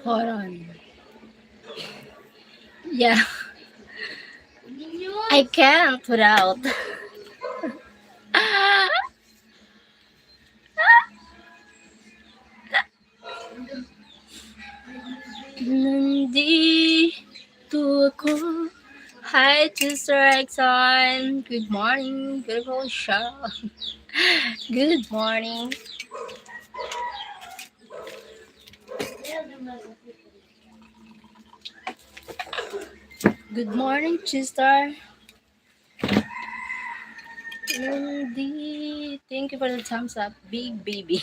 Hold on. Yeah, I can't without. Nandito ako. Hi to Sir Exxon. Good morning, beautiful show. Good morning. Good morning, Chistar. Thank you for the thumbs up, big baby.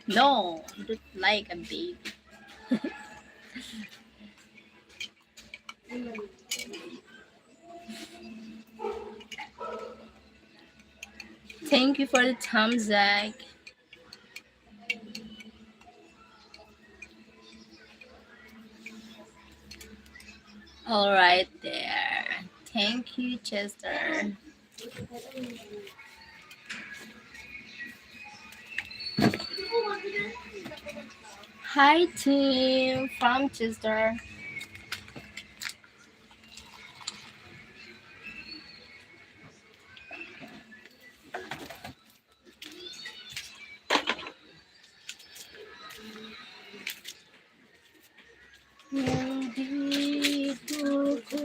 No, not like a baby. Thank you for the thumbs up. All right there. Thank you, Chester. Hi, team from Chester. Nandito ko.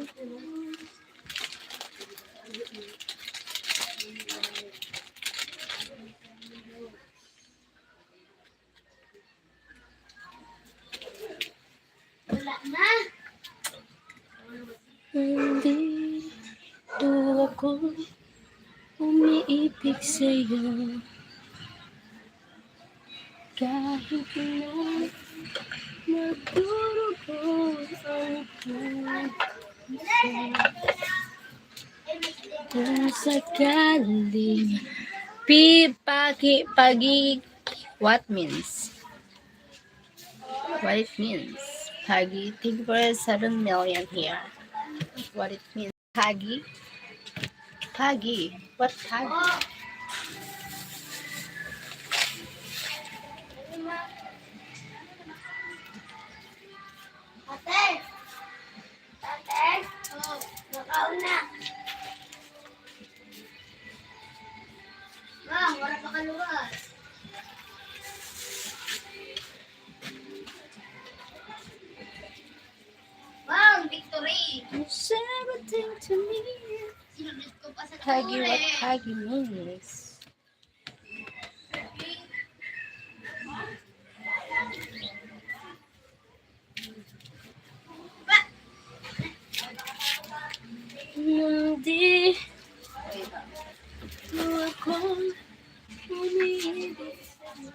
Nandito ako, umiibig sa'yo. Kahit na magdurugo ang puso. Kung sakaling what means? What it means? Pagi, thank you for 7 million here. What it means? Pagi? Pagi? What Pagi? Ate? Oh, nakaon na. Bang, wala pa kaluwas. Bang, victory! Say everything to me. Sinunod ko pa sa Pagi, what Pagi means? Hindi ako umiibig sa'yo.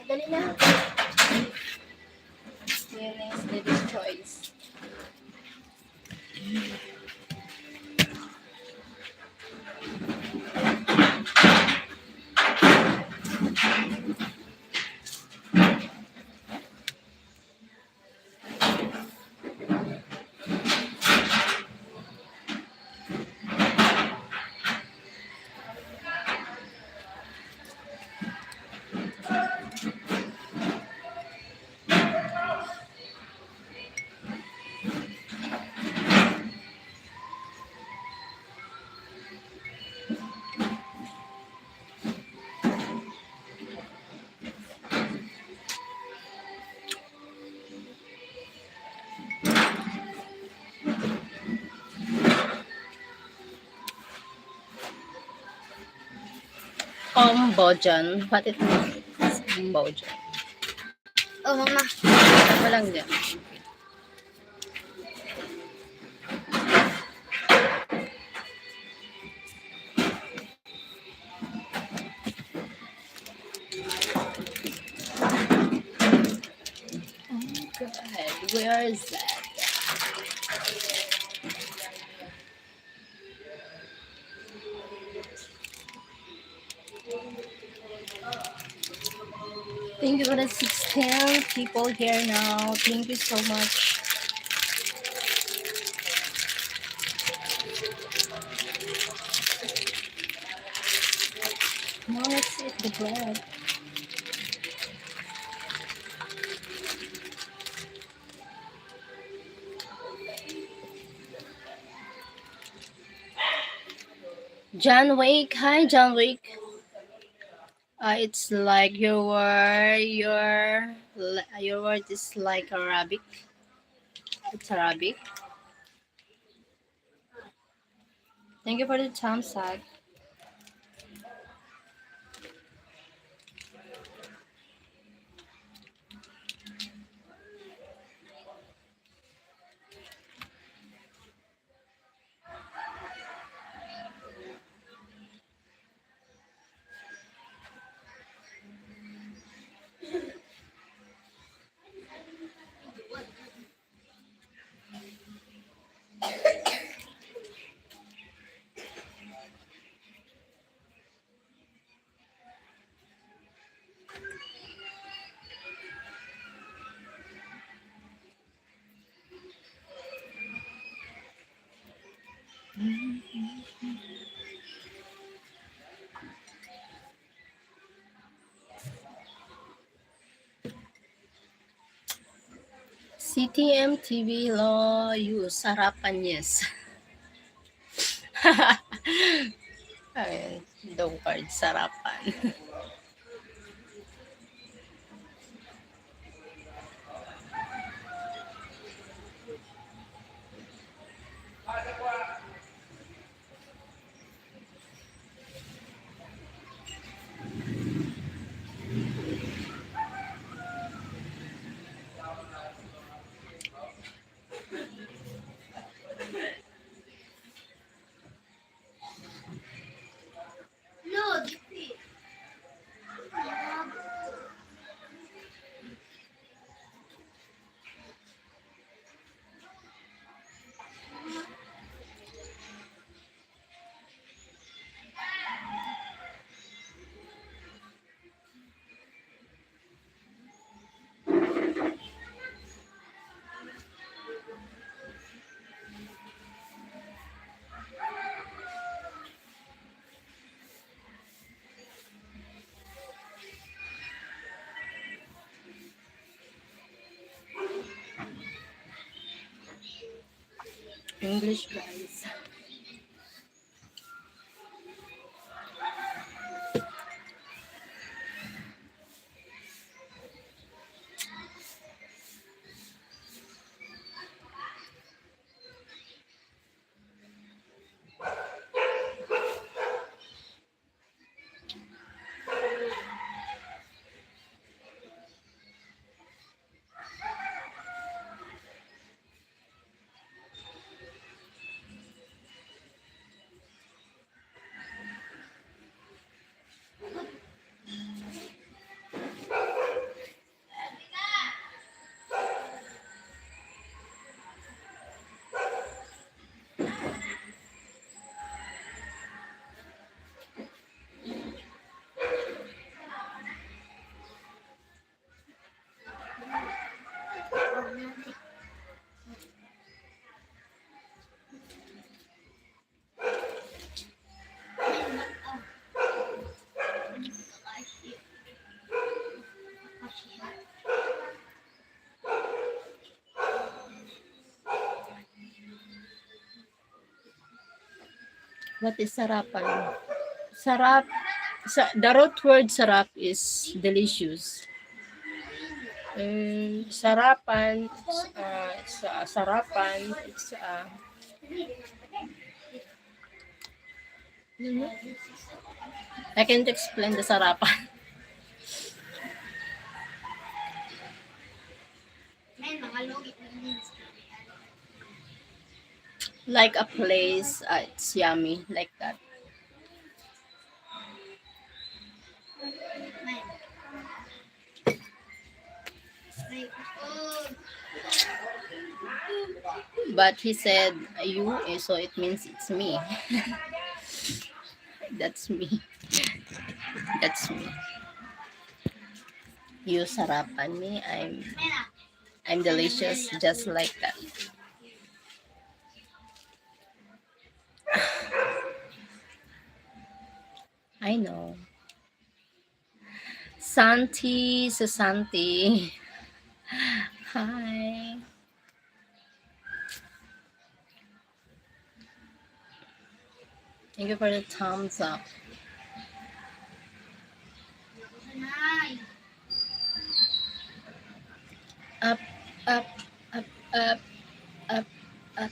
Dali na. Yan is Lady's Choice. Ombojan. What it means? Ombojan. Oh, mama. Walang din. Oh God, where is that? Thank you for the 16 people here now. Thank you so much. Now let's eat the bread. John Wick. Hi, John Wick. It's like your word is like Arabic. It's Arabic. Thank you for the thumbs up. CTM TV lo you sarapan yes. Ay, the word sarapan. No, defeat. English guys. What is sarapan? Sarap. The root word sarap is delicious. Sarapan, sarapan, I can't explain the sarapan. May mga logi na yun. Like a place, it's yummy, like that. May. May. Oh. But he said, you, so it means it's me. That's me. That's me. You sarapan me. May na. I'm delicious, just like that. I know. Santi, Susanti. Hi. Thank you for the thumbs up. Nay. Up, up, up, up, up, up.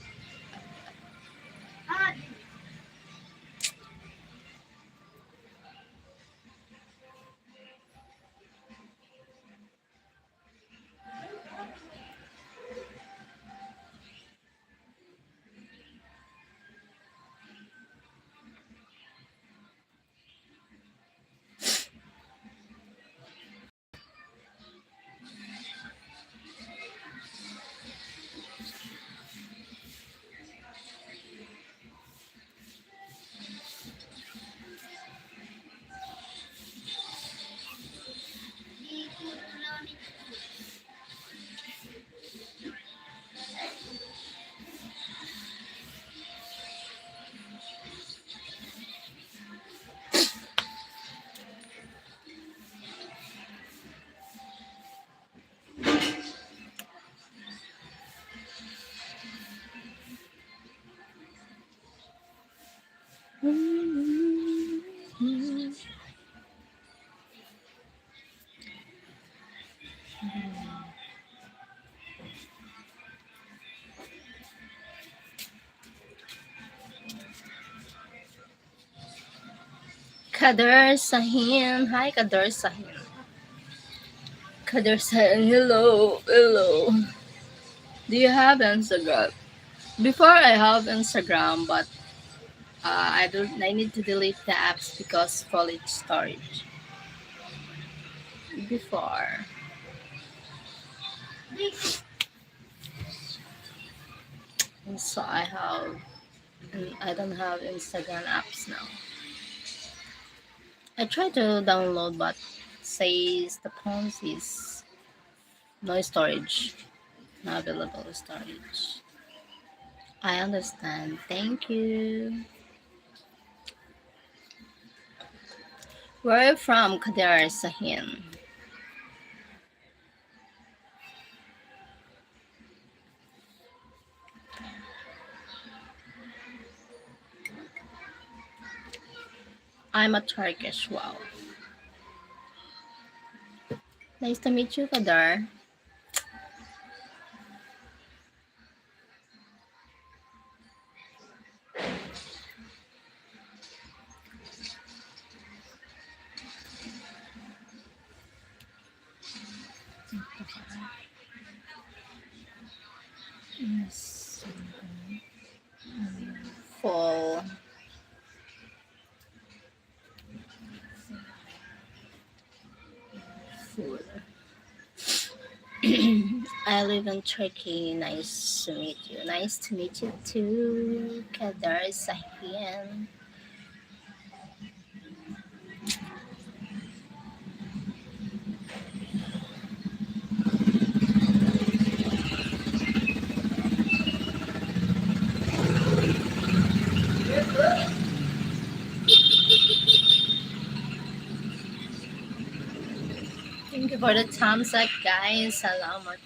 Ah, di kulani. Kader Sahin. Hi, Kader Sahin. Kader Sahin. Hello. Hello. Do you have Instagram? Before I have Instagram, but I don't. I need to delete the apps because college storage. Before, and so I have, and I don't have Instagram apps now. I tried to download, but says the phone is no storage, no available storage. I understand. Thank you. Where are you from, Kader Sahin? I'm a Turkish. Wow. Nice to meet you, Kader. Yes. Full. Full. I live in Turkey. Nice to meet you. Nice to meet you too, Kader Sahin. Thank you for the thumbs up, guys. Salamat.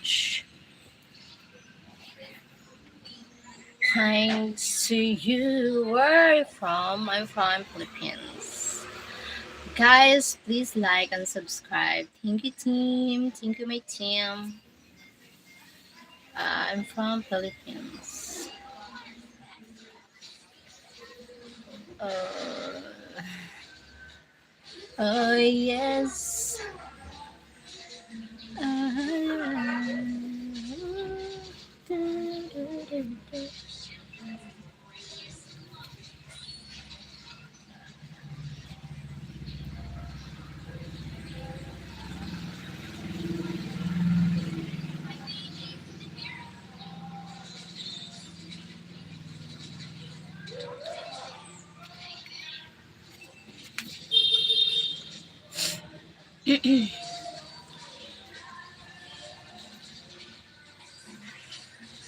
Thanks to you. Where are you from? I'm from Philippines. Guys, please like and subscribe. Thank you, team. Thank you, my team. I'm from Philippines. Uh, Oh yes. Ah.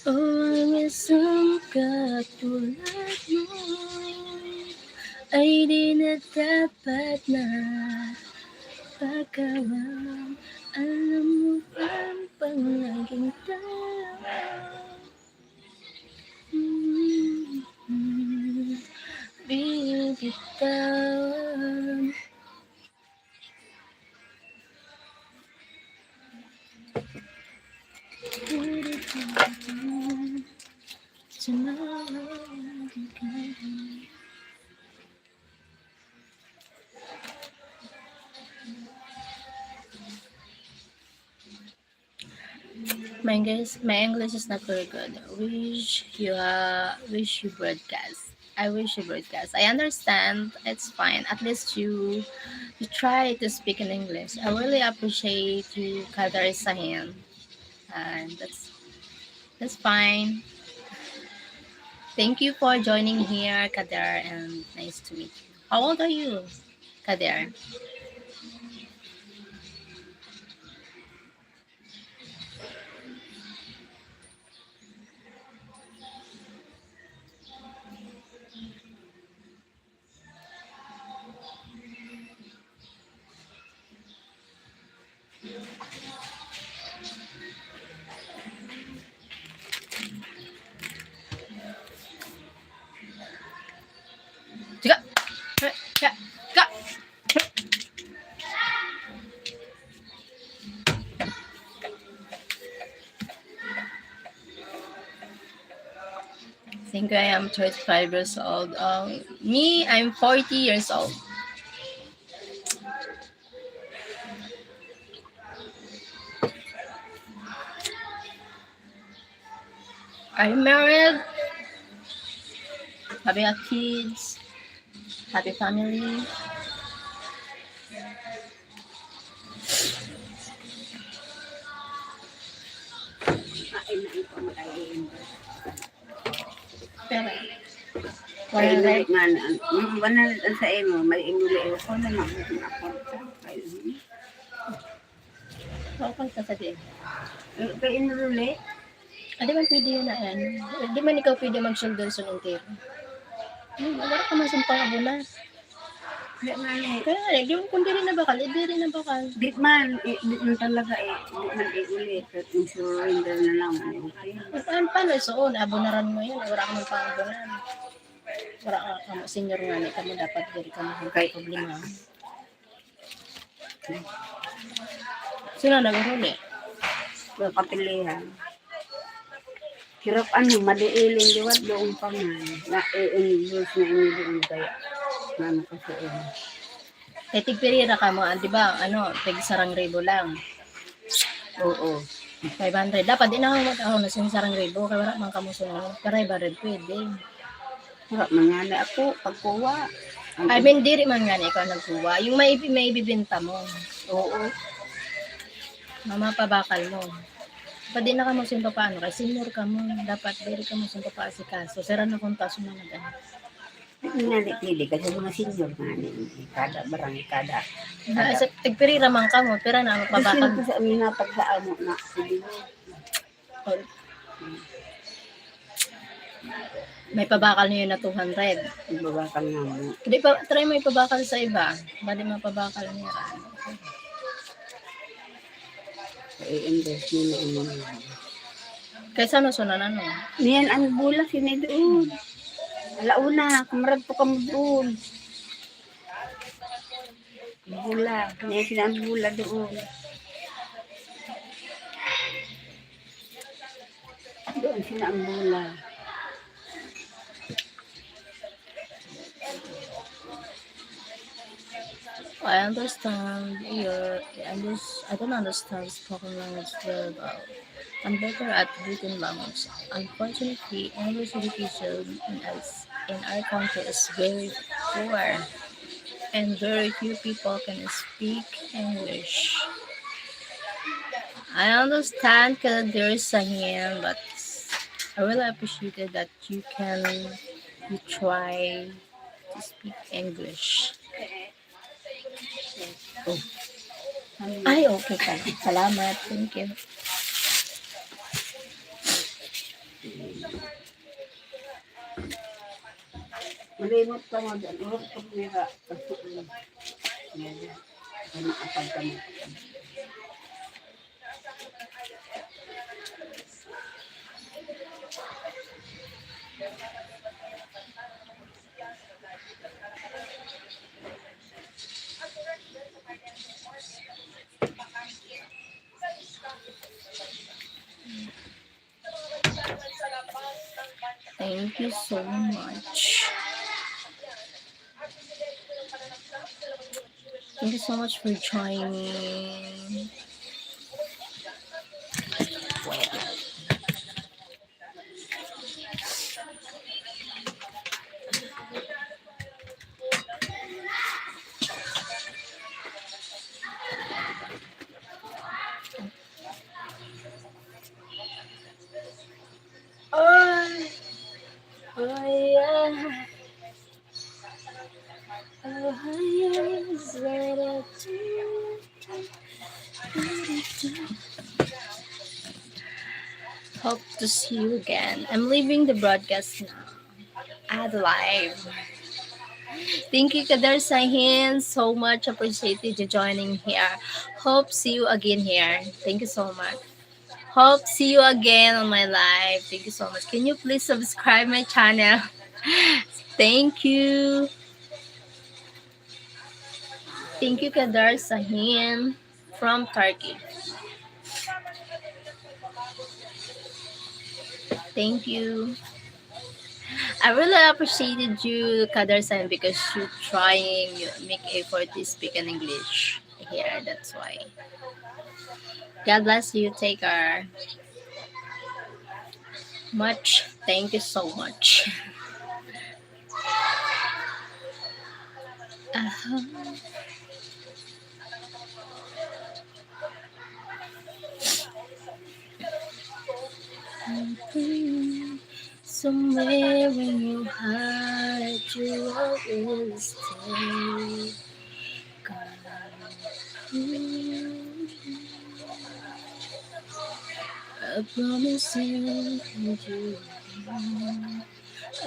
Oh, ang isang katulad mo ay di na dapat na pagkawang. Alam mo ba pang naging tao? Bibitawan. My English is not very good. Wish you broadcast. I wish you broadcast. I understand. It's fine. At least you try to speak in English. I really appreciate you, Kadar Sahin, and that's fine. Thank you for joining here, Kader, and nice to meet you. How old are you, Kader? Tiga, tiga, tiga. I think I am 35 years old. Me, I'm 40 years old. Are you married? Have you got kids? Happy family? Pero, Kay wala inulit na. man, banal sa imo, may inulit ko na mag-aporta. Okay ka sa din. Kay inulit? Di man pwede yun na yan. Di man ikaw pwede mag-shoulder sa entero. Wala ka man sumpang abuna. Kaya nga eh. Kaya nga, di kung di rin na bakal, di rin na bakal. Di man talaga eh. Di man iulit. At yung surrender na lang. Okay. Paano suon? Abunaran mo yun. Wala ka man pang abunan. Wala ka mo, senior nga ni ka mo, dapat diri ka mo Kay, problema. Sino nag-huli? kapilihan. Hirap ano, madiiling liwat doon pa nga. Na i-endorse na doon kaya. Na nakasuon. Tigpirira ka mo, di ba? Ano, tig sarang ribo lang. Oo. 500. Dapat di na ako mag-ahon na sarang ribo. Kaya wala man kamo sunod. Karay baril pwede. Harap mangana ako, pagkuha. I mean, diri man nga ikaw nagkuha. Yung may ibibenta mo. Oo. Mamapabakal mo. Dapat di na ka mo sinto paano. Kay senior ka mo. Dapat diri ka mo sinto pa si kaso. Sira na kung taso na nag Pinali-pili kasi mga senior nga ni kada barang kada. Tigpirira man ka mo. Pira na Gusto mapabakal. ko sa amin na pagkaamo na sige mo. May pabakal niyo na 200. Ibabakal nga mo. Hindi pa, try mo ipabakal sa iba. Bali mapabakal niya. I-invest mo na ano na. Kaysa no sunan ano? Niyan ang bula sini doon. Alauna, kamarad po kamo doon. Bula. Niyan sila ang bula doon. Doon sila ang bula. I understand your. I don't understand spoken language very well. I'm better at written language. Unfortunately, English education in our country is very poor, and very few people can speak English. I understand that there is a hand, but I really appreciated that you try to speak English. Oh. Ano, Ay, okay ka. Salamat. Thank you. malimot ka mo dyan. Urot pag nira. Ngayon, ano kapag ka mo. Thank you so much. Thank you so much for joining. Oh, oh yeah. Oh yeah. Hope to see you again. I'm leaving the broadcast now. Add live. Thank you, Kadar Sahin. So much appreciated you joining here. Hope see you again here. Thank you so much. Hope see you again on my live. Thank you so much. Can you please subscribe my channel? Thank you. Thank you, Kadar Sahin from Turkey. Thank you. I really appreciated you, Kadar Sahin, because you trying, you make effort to speak in English here. That's why. God bless you. Take care. Much. Thank you so much. Uh-huh. Somewhere in your heart you always stay. I promise you,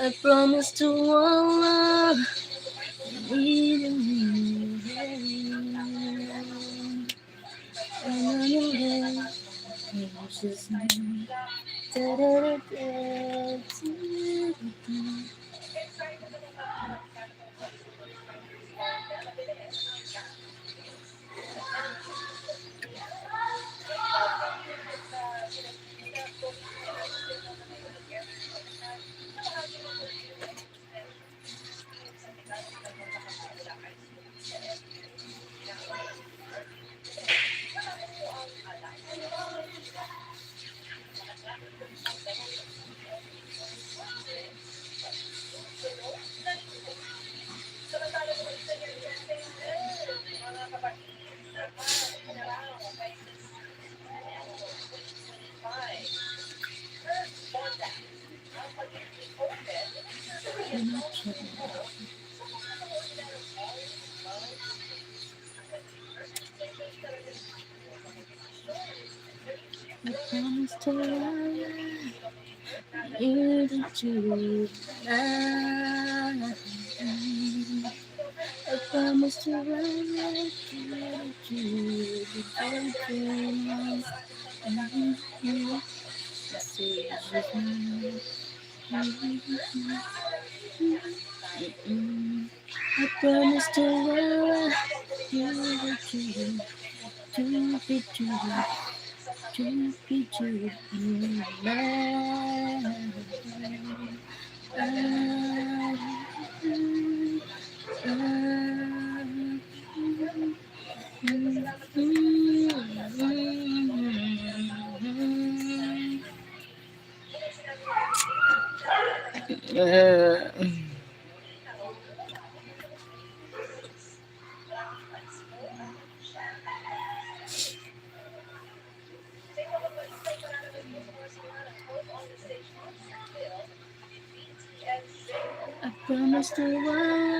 I promise to all need you. Just I promise to love you to I promise to love you to I promise to love you to Uh, I promise to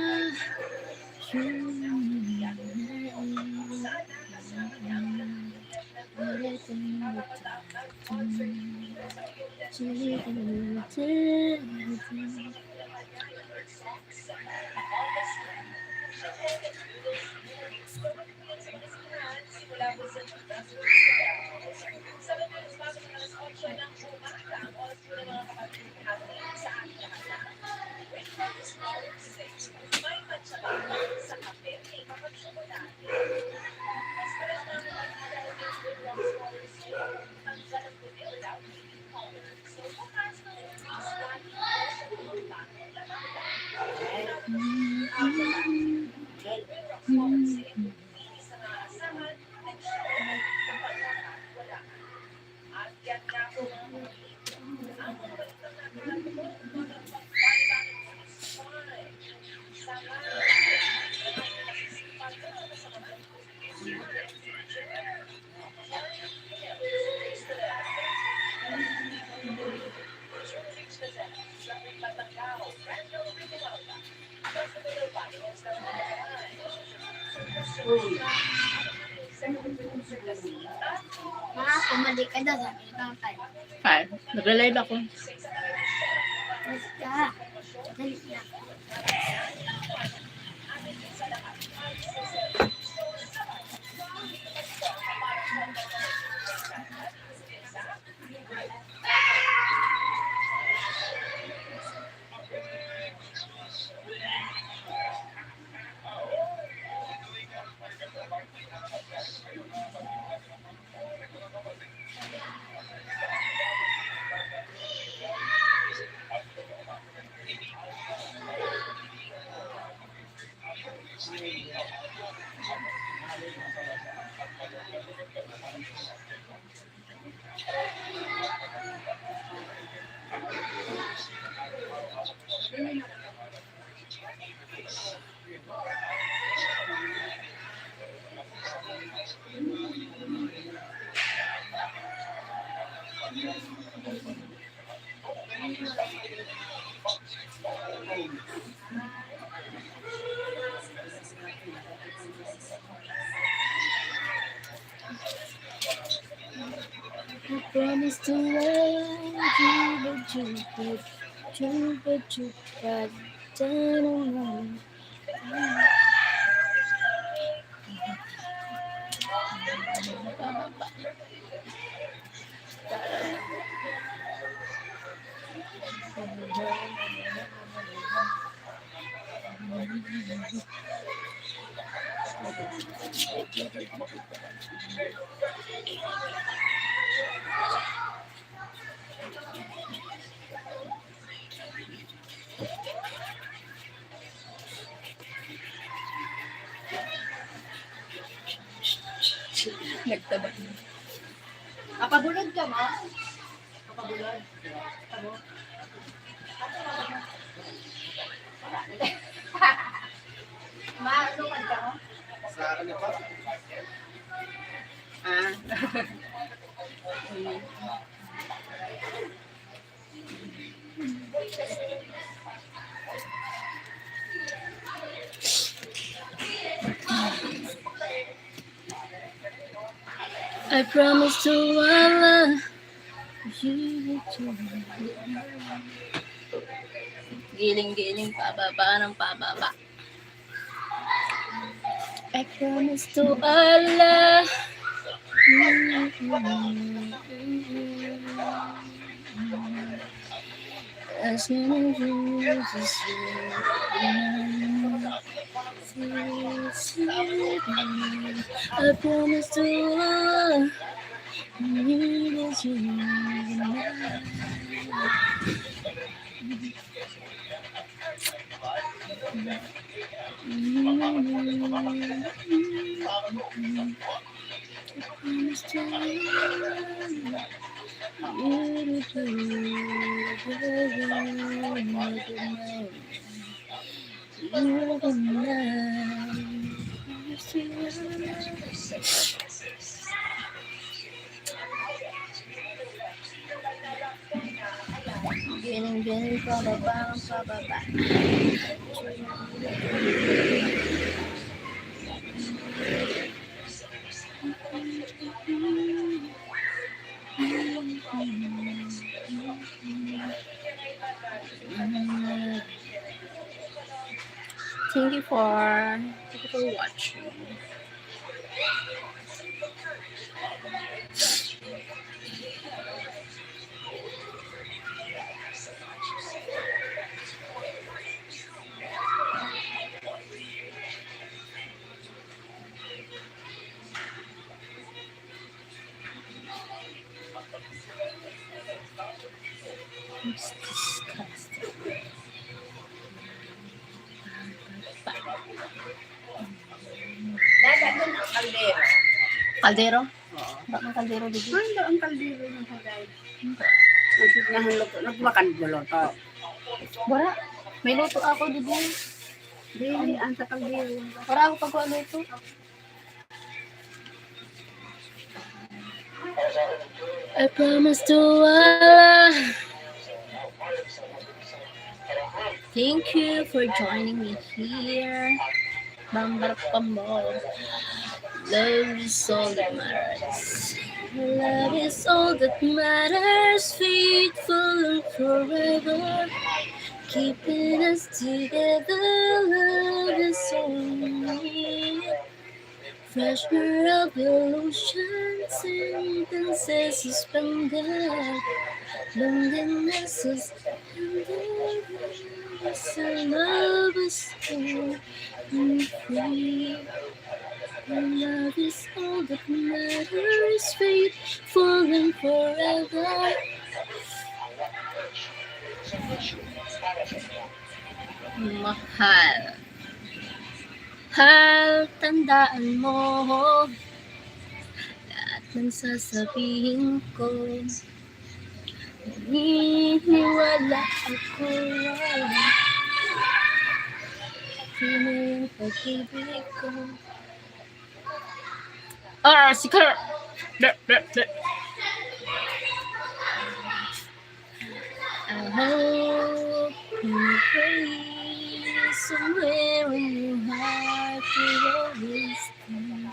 Uy, Ma, pumalik ka daw. Sabi ni Tatay. Ay, nag-live ako. Basta. Dali na. I promise to love you, but you got done. Nagtaba. Kapabulod ka, ma? Kapabulod. Ma, lukad ka mo? ah. I promise to love you. Giling-giling, pababa ng pababa. I promise to Allah. As soon as you just I promise to Allah. Gining-gining pababa, pababa. Thank you for watching. It's disgusting. Dada doon ang kaldero. Kaldero? Oo. Bakit may kaldero dito? Ano ang kaldero ng kagay? Hindi. Nagmakan gulo to. Bara, may luto ako dito. Dili, ang sa kaldero. Para ako pagkuha luto. I promise to Allah. Thank you for joining me here. Bambarapambo. Love is all that matters. Love is all that matters. Faithful and forever. Keeping us together. Love is all we need. Fresher of illusions, sentences suspended. Loneliness is ended. Love is still free. Love is all that matters. Faithful and forever. Mahal. Hal, tandaan mo lahat ng sasabihin ko. Naniniwala ako sino yung pag-ibig ko. Si Carl! I hope you pray somewhere in your heart will always be.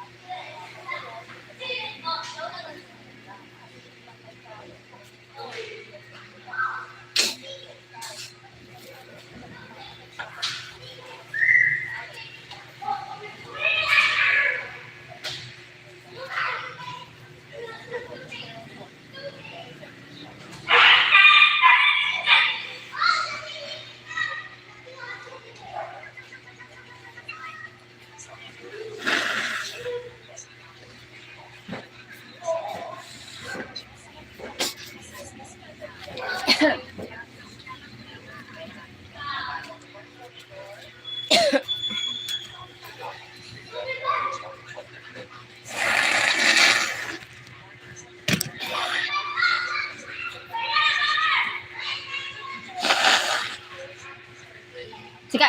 Sika!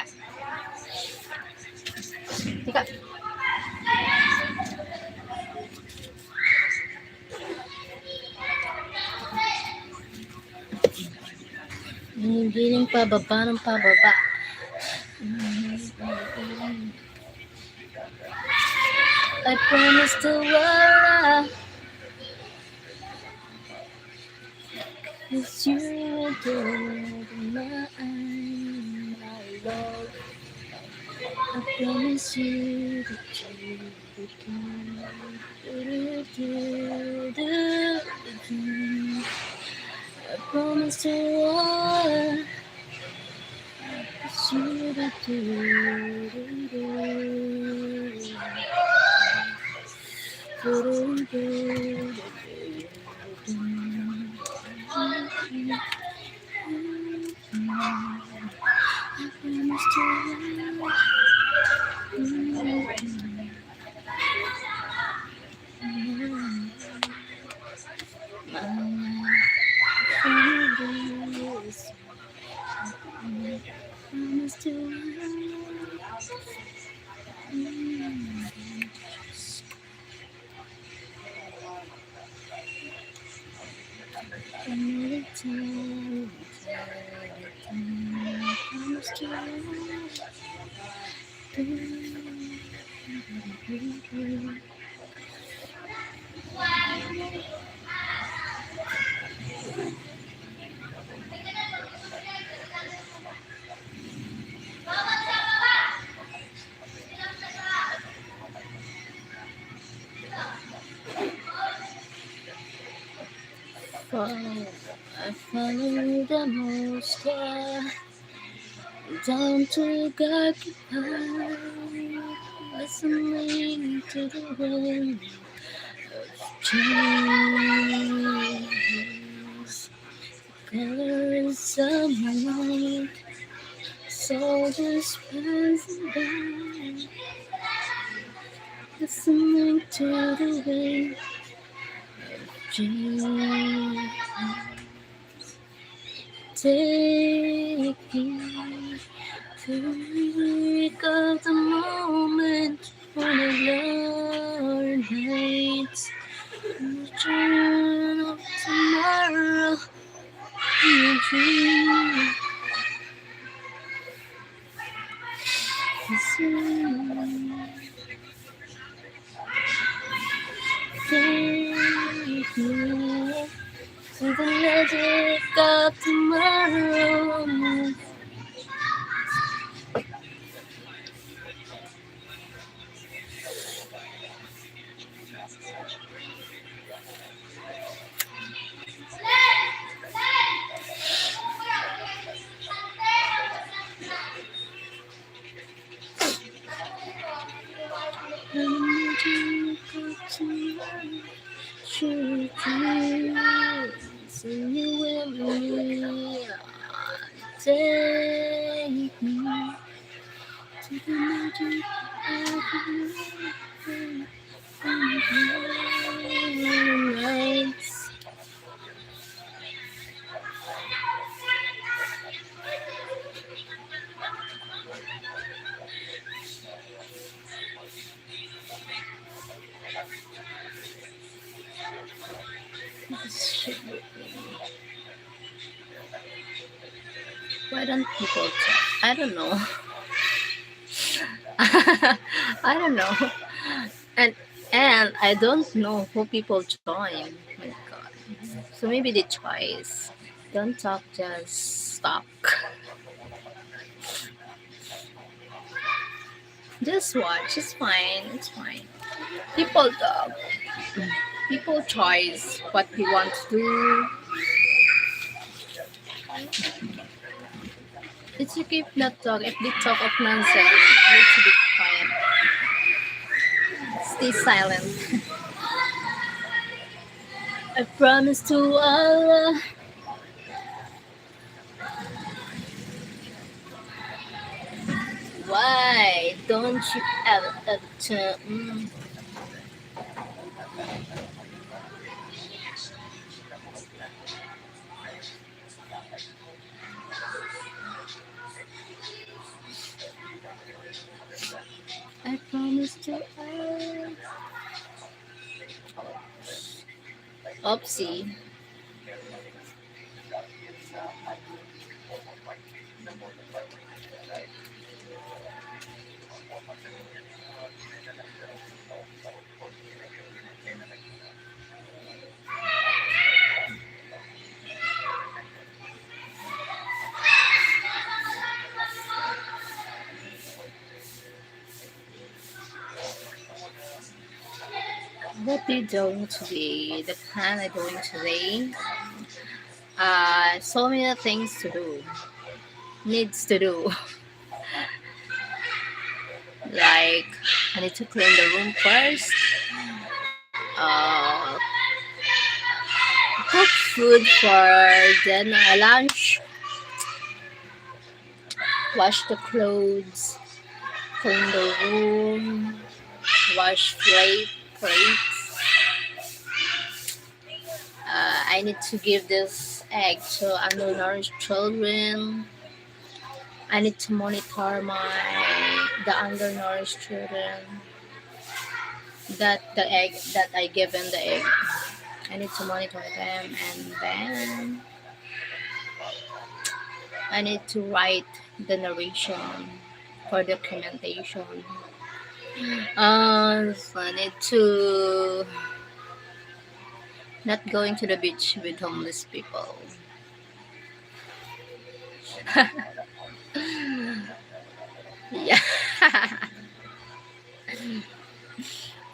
Sika! Hinihiling pababa ng pababa. I promise to Allah, 'cause you adore my love. I promise you that you do. I promise to Allah, 'cause you Follow, I follow the monster down to Gaki Park, listening to the wind of change. Colors of my light, soldiers passing by, listening to the wind of change. Take me to recall the moment when I learned nights. Return of tomorrow in a dream. Take me to the magic of tomorrow. The magic of tomorrow. True dreams, and you will me. Take me to the magic of nights. Why don't people talk? I don't know. I don't know. And and I don't know who people join. My God. So maybe the choice. Don't talk, just stop. Just watch. It's fine. It's fine. People talk. People choice what they want to do. It's you keep not talk. If they talk of nonsense, it needs to be quiet. Stay silent. I promise to Allah. Why don't you ever turn? I promise to Allah. Oopsie. What we doing today? The plan I doing today? So many things to do. Needs to do. Like I need to clean the room first. Uh, cook food for then lunch. Wash the clothes. Clean the room. Wash plates. I need to give this egg to undernourished children. I need to monitor the undernourished children that the egg that I give them the egg. I need to monitor them and then I need to write the narration for documentation. So I need to not going to the beach with homeless people. Yeah.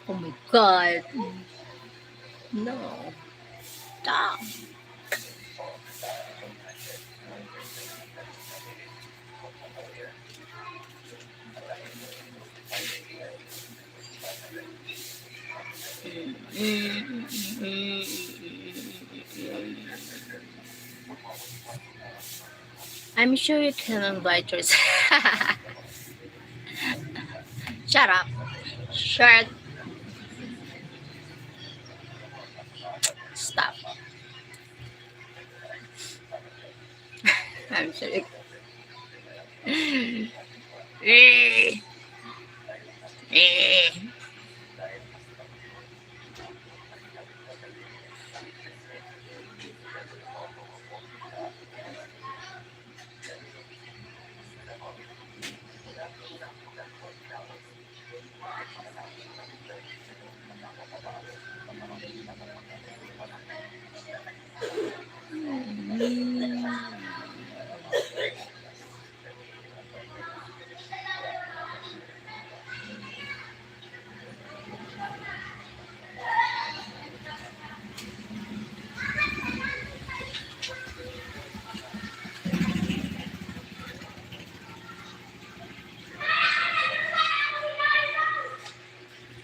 Oh my god. No. Stop. I'm sure you can invite yourself. Shut up. Shut. Stop. I'm sure you can.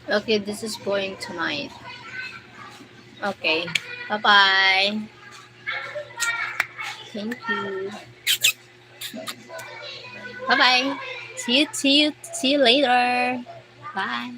Okay, this is going tonight. Okay. Bye bye. Thank you. Bye bye. See you later. Bye.